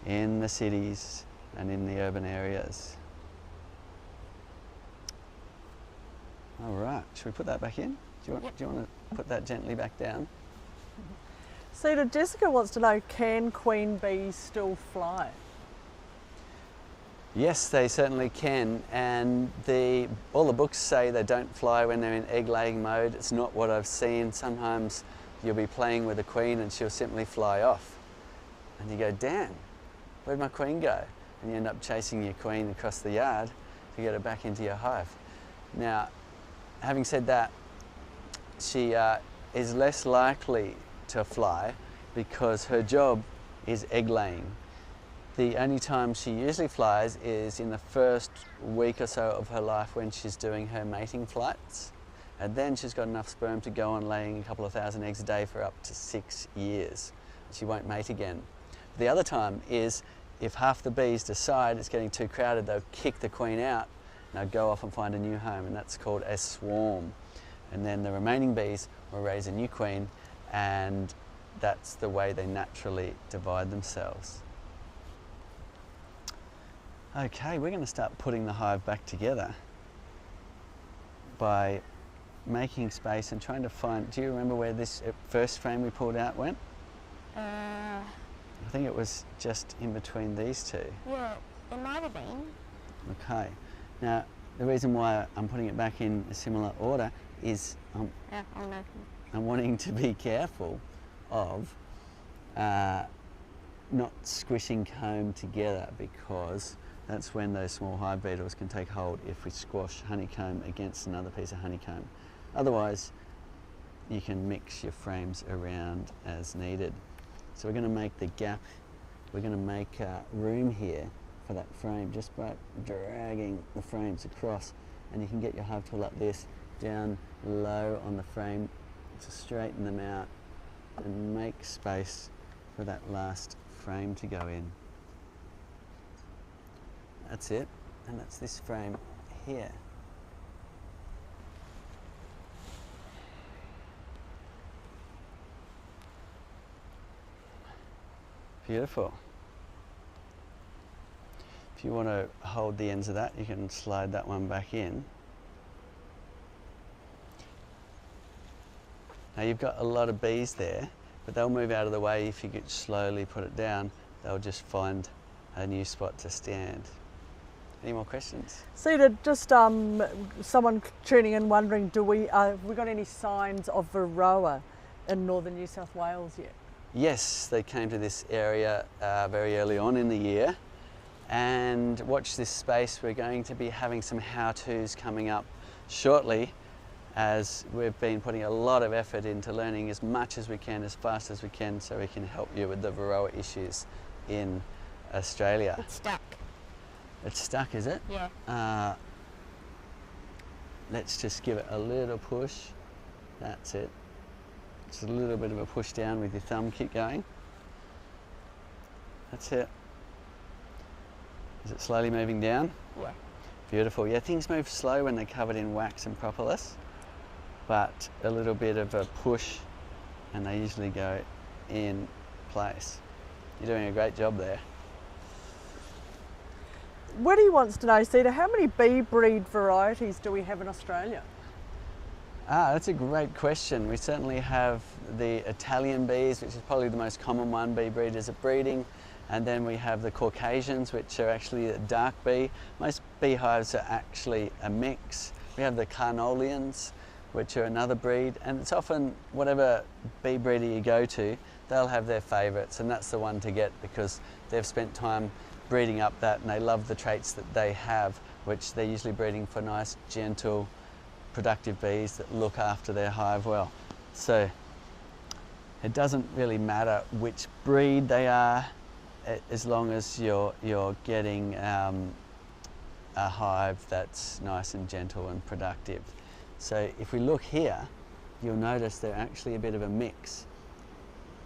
in the cities and in the urban areas. All right, should we put that back in? Do you want to put that gently back down? Cedar, Jessica wants to know, can queen bees still fly? Yes, they certainly can, and all the books say they don't fly when they're in egg-laying mode. It's not what I've seen. Sometimes you'll be playing with a queen and she'll simply fly off. And you go, damn, where'd my queen go? And you end up chasing your queen across the yard to get her back into your hive. Now, having said that, she is less likely to fly because her job is egg laying. The only time she usually flies is in the first week or so of her life when she's doing her mating flights, and then she's got enough sperm to go on laying a couple of thousand eggs a day for up to 6 years. She won't mate again. The other time is if half the bees decide it's getting too crowded, they'll kick the queen out and they'll go off and find a new home, and that's called a swarm. And then the remaining bees will raise a new queen, and that's the way they naturally divide themselves. Okay, we're going to start putting the hive back together by making space and trying to find, do you remember where this first frame we pulled out went? I think it was just in between these two. Yeah, it might have been. Okay, now the reason why I'm putting it back in a similar order is I'm wanting to be careful of not squishing comb together, because that's when those small hive beetles can take hold if we squash honeycomb against another piece of honeycomb. Otherwise, you can mix your frames around as needed. So we're going to make the gap, we're going to make room here for that frame just by dragging the frames across, and you can get your hive tool like this down low on the frame to straighten them out and make space for that last frame to go in. That's it, and that's this frame here. Beautiful. If you want to hold the ends of that, you can slide that one back in. Now you've got a lot of bees there, but they'll move out of the way if you could slowly put it down. They'll just find a new spot to stand. Any more questions? Cedar, just someone tuning in wondering, have we got any signs of varroa in northern New South Wales yet? Yes, they came to this area very early on in the year, and watch this space. We're going to be having some how-tos coming up shortly, as we've been putting a lot of effort into learning as much as we can, as fast as we can, so we can help you with the varroa issues in Australia. It's stuck. It's stuck, is it? Yeah. Let's just give it a little push. That's it. Just a little bit of a push down with your thumb, keep going. That's it. Is it slowly moving down? Yeah. Beautiful. Yeah, things move slow when they're covered in wax and propolis, but a little bit of a push and they usually go in place. You're doing a great job there. Woody wants to know, Cedar, how many bee breed varieties do we have in Australia? That's a great question. We certainly have the Italian bees, which is probably the most common one bee breeders are breeding. And then we have the Caucasians, which are actually a dark bee. Most beehives are actually a mix. We have the Carnolians, which are another breed. And it's often whatever bee breeder you go to, they'll have their favourites. And that's the one to get because they've spent time breeding up that and they love the traits that they have, which they're usually breeding for nice, gentle, productive bees that look after their hive well. So it doesn't really matter which breed they are, as long as you're getting a hive that's nice and gentle and productive. So if we look here, you'll notice they're actually a bit of a mix.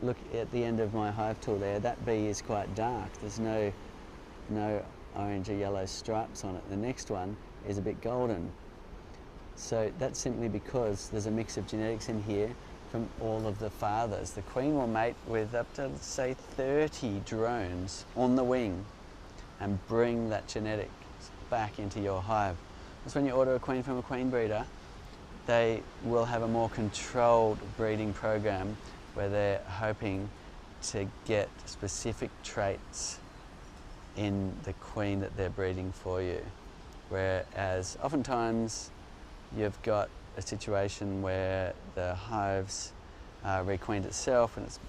Look at the end of my hive tool there, that bee is quite dark. There's no orange or yellow stripes on it. The next one is a bit golden. So that's simply because there's a mix of genetics in here from all of the fathers. The queen will mate with up to, say, 30 drones on the wing and bring that genetics back into your hive. Because when you order a queen from a queen breeder, they will have a more controlled breeding program where they're hoping to get specific traits in the queen that they're breeding for you. Whereas oftentimes you've got a situation where the hive's requeened itself and the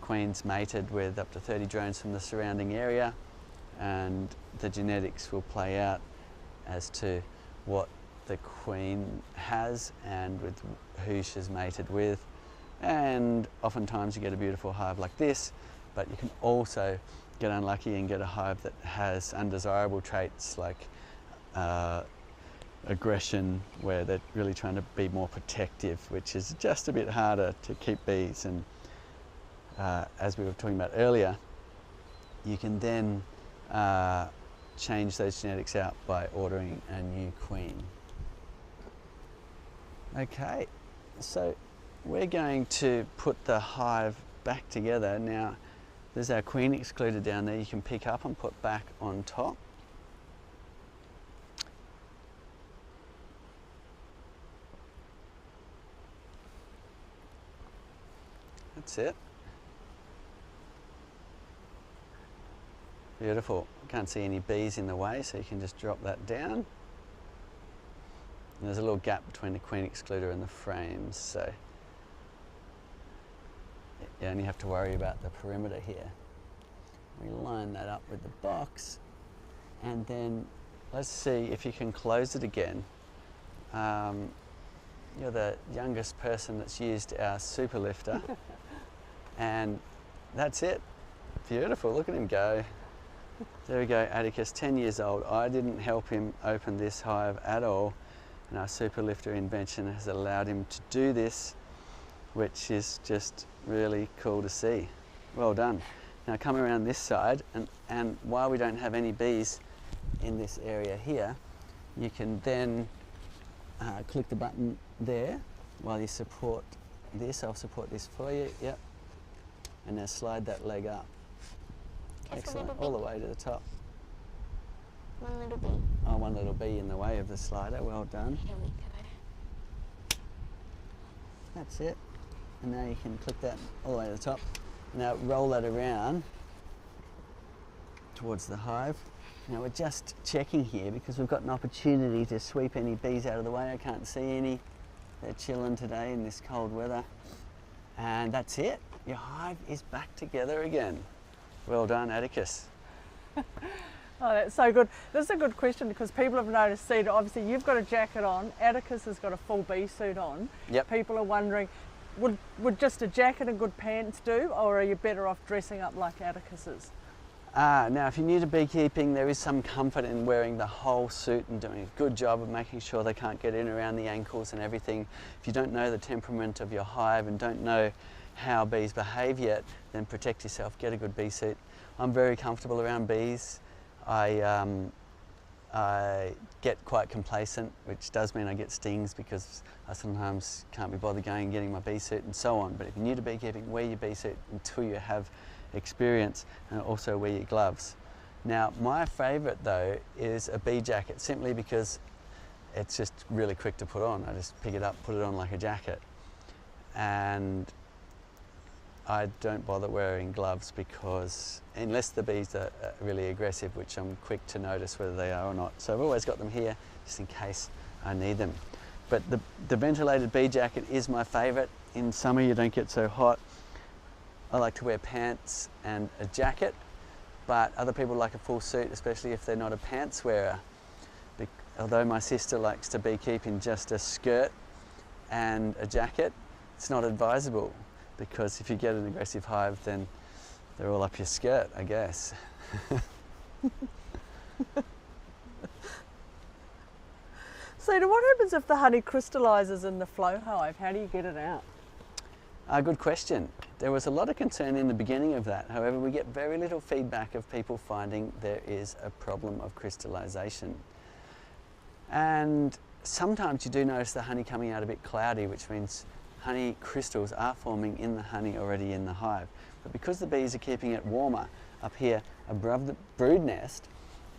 queen's mated with up to 30 drones from the surrounding area, and the genetics will play out as to what the queen has and with who she's mated with. And oftentimes you get a beautiful hive like this, but you can also get unlucky and get a hive that has undesirable traits like aggression, where they're really trying to be more protective, which is just a bit harder to keep bees. And as we were talking about earlier, you can then change those genetics out by ordering a new queen. Okay, so we're going to put the hive back together. Now, there's our queen excluder down there you can pick up and put back on top. That's it. Beautiful. Can't see any bees in the way, so you can just drop that down. And there's a little gap between the queen excluder and the frames, so you only have to worry about the perimeter here. We line that up with the box, and then let's see if you can close it again. You're the youngest person that's used our super lifter. And that's it. Beautiful, look at him go. There we go, Atticus, 10 years old. I didn't help him open this hive at all, and our super lifter invention has allowed him to do this, which is just really cool to see. Well done. Now come around this side, and while we don't have any bees in this area here, you can then click the button there while you support this. I'll support this for you, yep. And now slide that leg up. Excellent, all the way to the top. One little bee. Oh, one little bee in the way of the slider, well done. Here we go. That's it. And now you can click that all the way to the top. Now roll that around towards the hive. Now we're just checking here because we've got an opportunity to sweep any bees out of the way. I can't see any. They're chilling today in this cold weather. And that's it. Your hive is back together again. Well done, Atticus. Oh, that's so good. This is a good question because people have noticed, Cedar, obviously you've got a jacket on, Atticus has got a full bee suit on. Yep. People are wondering, would just a jacket and good pants do, or are you better off dressing up like Atticus is? Now, if you're new to beekeeping, there is some comfort in wearing the whole suit and doing a good job of making sure they can't get in around the ankles and everything. If you don't know the temperament of your hive and don't know how bees behave yet, then protect yourself, get a good bee suit. I'm very comfortable around bees. I I get quite complacent, which does mean I get stings because I sometimes can't be bothered going and getting my bee suit and so on. But if you're new to beekeeping, wear your bee suit until you have experience, and also wear your gloves. Now, my favourite though is a bee jacket, simply because it's just really quick to put on. I just pick it up, put it on like a jacket, and I don't bother wearing gloves because unless the bees are really aggressive, which I'm quick to notice whether they are or not. So I've always got them here just in case I need them. But the ventilated bee jacket is my favourite. In summer you don't get so hot. I like to wear pants and a jacket, but other people like a full suit, especially if they're not a pants wearer. Although my sister likes to beekeep in just a skirt and a jacket, it's not advisable, because if you get an aggressive hive, then they're all up your skirt, I guess. Cedar, what happens if the honey crystallises in the flow hive? How do you get it out? Good question. There was a lot of concern in the beginning of that. However, we get very little feedback of people finding there is a problem of crystallization. And sometimes you do notice the honey coming out a bit cloudy, which means honey crystals are forming in the honey already in the hive. But because the bees are keeping it warmer up here above the brood nest,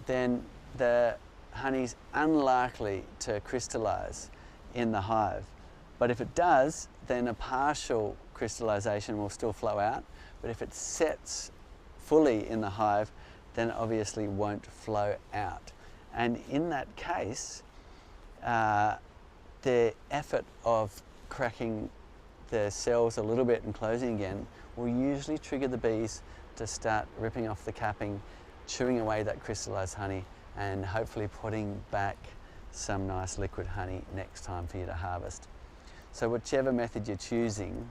then the honey's unlikely to crystallize in the hive. But if it does, then a partial crystallization will still flow out. But if it sets fully in the hive, then it obviously won't flow out. And in that case, the effort of cracking the cells a little bit and closing again will usually trigger the bees to start ripping off the capping, chewing away that crystallized honey, and hopefully putting back some nice liquid honey next time for you to harvest. So whichever method you're choosing,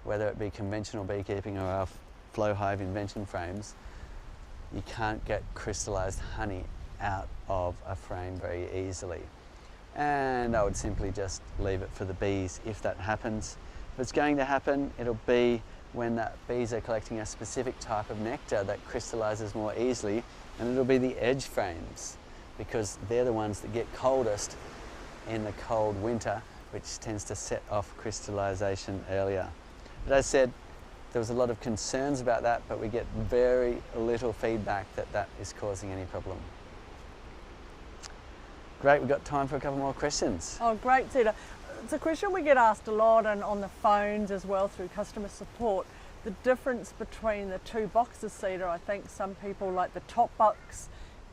whether it be conventional beekeeping or our flow hive invention frames, you can't get crystallized honey out of a frame very easily. And I would simply just leave it for the bees if that happens. If it's going to happen, it'll be when the bees are collecting a specific type of nectar that crystallizes more easily, and it'll be the edge frames, because they're the ones that get coldest in the cold winter, which tends to set off crystallization earlier. But as I said, there was a lot of concerns about that, but we get very little feedback that that is causing any problem. Great, we've got time for a couple more questions. Oh, great, Cedar. It's a question we get asked a lot, and on the phones as well through customer support. The difference between the two boxes, Cedar. I think some people like the top box.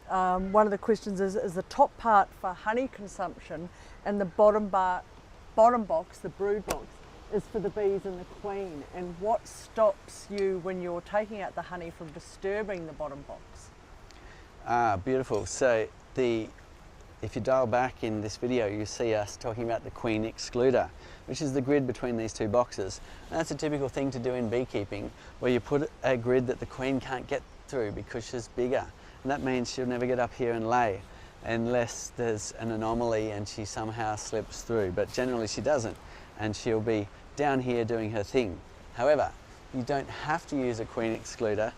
One of the questions is the top part for honey consumption, and the bottom box, the brood box, is for the bees and the queen. And what stops you when you're taking out the honey from disturbing the bottom box? Beautiful. So if you dial back in this video, you see us talking about the queen excluder, which is the grid between these two boxes. And that's a typical thing to do in beekeeping, where you put a grid that the queen can't get through because she's bigger. And that means she'll never get up here and lay unless there's an anomaly and she somehow slips through. But generally she doesn't, and she'll be down here doing her thing. However, you don't have to use a queen excluder.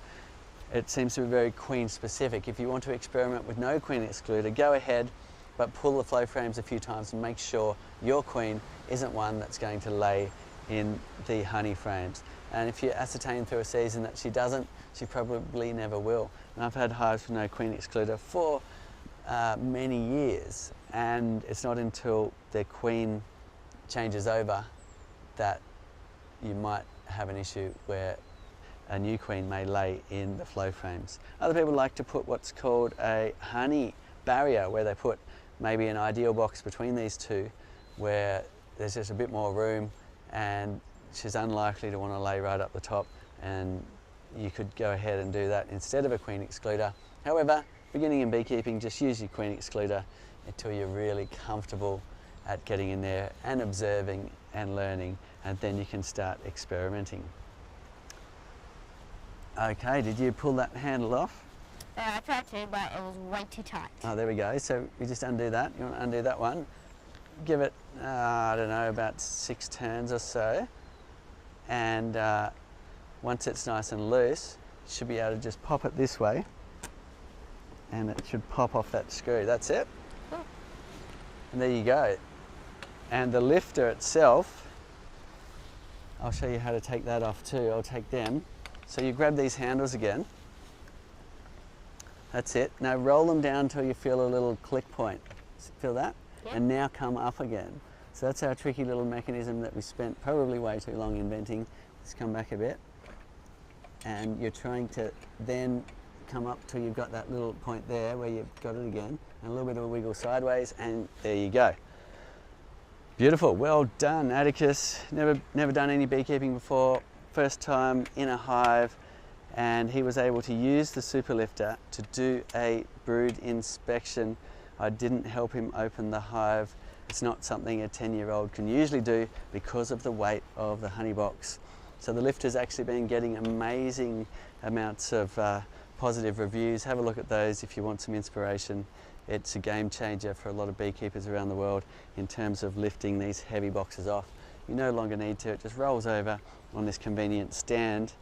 It seems to be very queen specific. If you want to experiment with no queen excluder, go ahead, but pull the flow frames a few times and make sure your queen isn't one that's going to lay in the honey frames. And if you ascertain through a season that she doesn't, she probably never will. And I've had hives with no queen excluder for many years, and it's not until the queen changes over that you might have an issue where a new queen may lay in the flow frames. Other people like to put what's called a honey barrier, where they put maybe an ideal box between these two, where there's just a bit more room and she's unlikely to want to lay right up the top, and you could go ahead and do that instead of a queen excluder. However, beginning in beekeeping, just use your queen excluder until you're really comfortable at getting in there and observing and learning, and then you can start experimenting. Okay, did you pull that handle off? I tried to, but it was way too tight. Oh, there we go. So you just undo that. You want to undo that one. Give it, I don't know, about 6 turns or so. And once it's nice and loose, you should be able to just pop it this way. and it should pop off that screw. That's it. And there you go. And the lifter itself, I'll show you how to take that off too. I'll take them. So you grab these handles again. That's it. Now roll them down until you feel a little click point. Feel that? Yeah. And now come up again. So that's our tricky little mechanism that we spent probably way too long inventing. Let's come back a bit. And you're trying to then come up till you've got that little point there where you've got it again. And a little bit of a wiggle sideways, and there you go. Beautiful, well done, Atticus. Never done any beekeeping before. First time in a hive, and he was able to use the super lifter to do a brood inspection. I didn't help him open the hive. It's not something a 10-year-old can usually do because of the weight of the honey box. So the lifter's actually been getting amazing amounts of positive reviews. Have a look at those if you want some inspiration. It's a game changer for a lot of beekeepers around the world in terms of lifting these heavy boxes off. You no longer need to, it just rolls over on this convenient stand.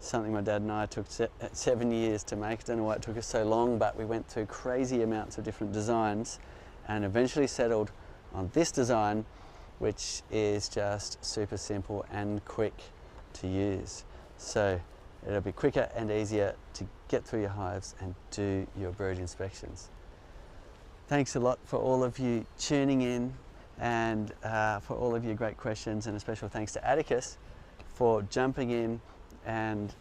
Something my dad and I took 7 years to make. I don't know why it took us so long, but we went through crazy amounts of different designs and eventually settled on this design, which is just super simple and quick to use. So it'll be quicker and easier to get through your hives and do your brood inspections. Thanks a lot for all of you tuning in and for all of your great questions, and a special thanks to Atticus for jumping in and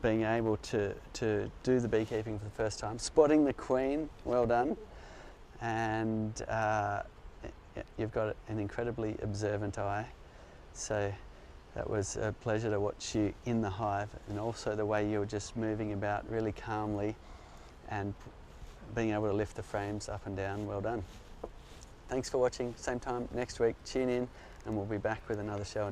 being able to do the beekeeping for the first time. Spotting the queen, well done. And you've got an incredibly observant eye. So that was a pleasure to watch you in the hive, and also the way you were just moving about really calmly and being able to lift the frames up and down. Well done. Thanks for watching. Same time next week. Tune in and we'll be back with another show.